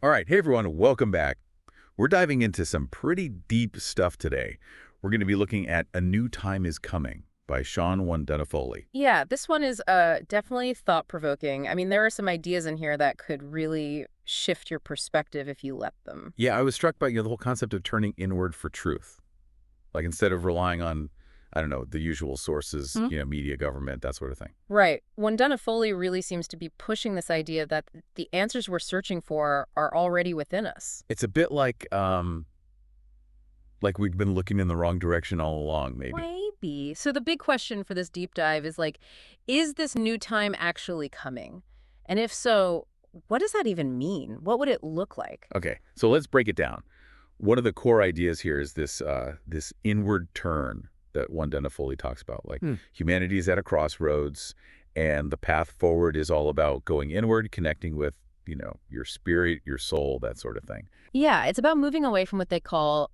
All right, hey everyone, welcome back. We're diving into some pretty deep stuff today. We're going to be looking at A New Time is Coming by Shawn Wondunna Foley. Yeah, this one is definitely thought-provoking. I mean, there are some ideas in here that could really shift your perspective if you let them. Yeah, I was struck by the whole concept of turning inward for truth. Like instead of relying on, I don't know, the usual sources, Hmm? media, government, that sort of thing. Right. Wondunna Foley really seems to be pushing this idea that the answers we're searching for are already within us. It's a bit like we've been looking in the wrong direction all along, maybe. Maybe. So the big question for this deep dive is like, is this new time actually coming? And if so, what does that even mean? What would it look like? Okay, so let's break it down. One of the core ideas here is this inward turn that Wondunna Foley talks about. Like humanity is at a crossroads, and the path forward is all about going inward, connecting with your spirit, your soul, that sort of thing. Yeah, it's about moving away from what they call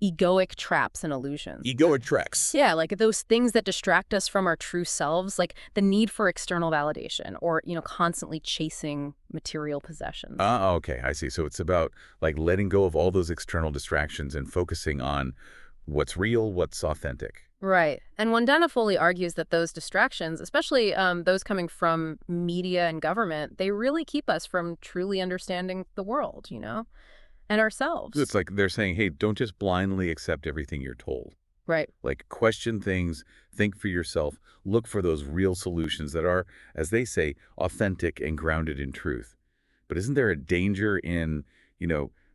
egoic traps and illusions. Ego treks. Yeah, like those things that distract us from our true selves, like the need for external validation or, constantly chasing material possessions. Okay, I see. So it's about like letting go of all those external distractions and focusing on what's real, what's authentic. Right. And Wandana Foley argues that those distractions, especially those coming from media and government, they really keep us from truly understanding the world, and ourselves. It's like they're saying, hey, don't just blindly accept everything you're told. Right. Like question things, think for yourself, look for those real solutions that are, as they say, authentic and grounded in truth. But isn't there a danger in,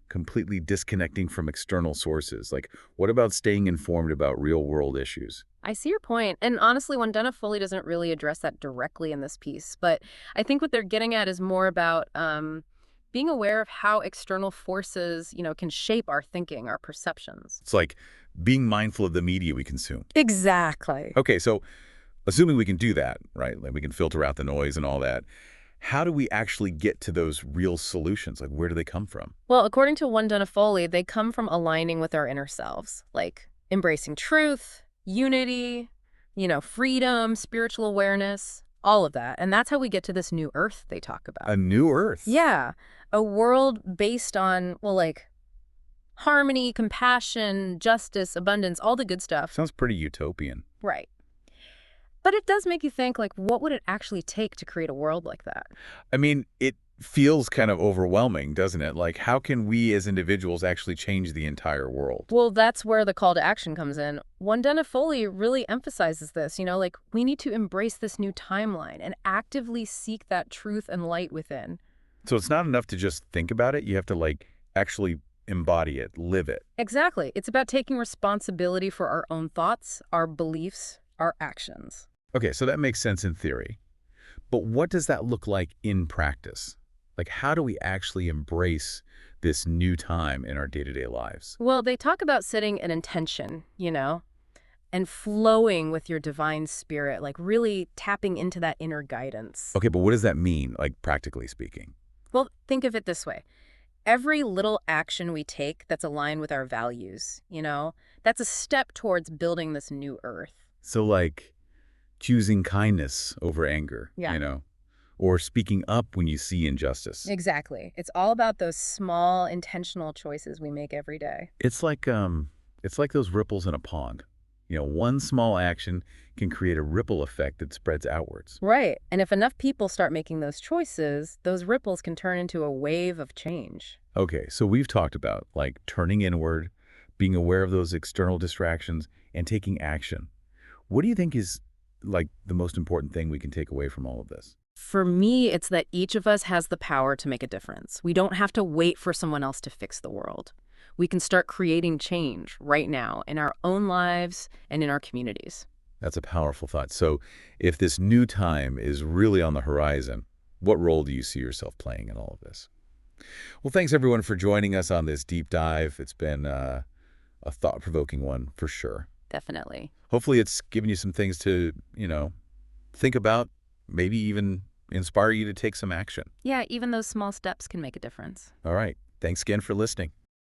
completely disconnecting from external sources? Like, what about staying informed about real world issues? I see your point. And honestly, Wandana Foley doesn't really address that directly in this piece. But I think what they're getting at is more about being aware of how external forces, can shape our thinking, our perceptions. It's like being mindful of the media we consume. Exactly. Okay, so assuming we can do that, right? Like we can filter out the noise and all that. How do we actually get to those real solutions? Like, where do they come from? Well, according to Wandana Foley, they come from aligning with our inner selves, like embracing truth, unity, freedom, spiritual awareness, all of that. And that's how we get to this new earth they talk about. A new earth. Yeah, a world based on, well, like harmony, compassion, justice, abundance, all the good stuff. Sounds pretty utopian. Right. But it does make you think, like, what would it actually take to create a world like that? I mean, it feels kind of overwhelming, doesn't it? Like, how can we as individuals actually change the entire world? Well, that's where the call to action comes in. Wandana Foley really emphasizes this, like, we need to embrace this new timeline and actively seek that truth and light within. So it's not enough to just think about it. You have to, like, actually embody it, live it. Exactly. It's about taking responsibility for our own thoughts, our beliefs, our actions. Okay, so that makes sense in theory. But what does that look like in practice? Like, how do we actually embrace this new time in our day-to-day lives? Well, they talk about setting an intention, and flowing with your divine spirit, like really tapping into that inner guidance. Okay, but what does that mean, like, practically speaking? Well, think of it this way. Every little action we take that's aligned with our values, that's a step towards building this new earth. So, like, choosing kindness over anger, Yeah. or speaking up when you see injustice. Exactly. It's all about those small, intentional choices we make every day. It's like those ripples in a pond. One small action can create a ripple effect that spreads outwards. Right. And if enough people start making those choices, those ripples can turn into a wave of change. Okay, so we've talked about, like, turning inward, being aware of those external distractions, and taking action. What do you think is, like, the most important thing we can take away from all of this? For me, it's that each of us has the power to make a difference. We don't have to wait for someone else to fix the world. We can start creating change right now in our own lives and in our communities. That's a powerful thought. So if this new time is really on the horizon, what role do you see yourself playing in all of this? Well, thanks everyone for joining us on this deep dive. It's been a thought-provoking one for sure. Definitely. Hopefully it's given you some things to, think about, maybe even inspire you to take some action. Yeah, even those small steps can make a difference. All right. Thanks again for listening.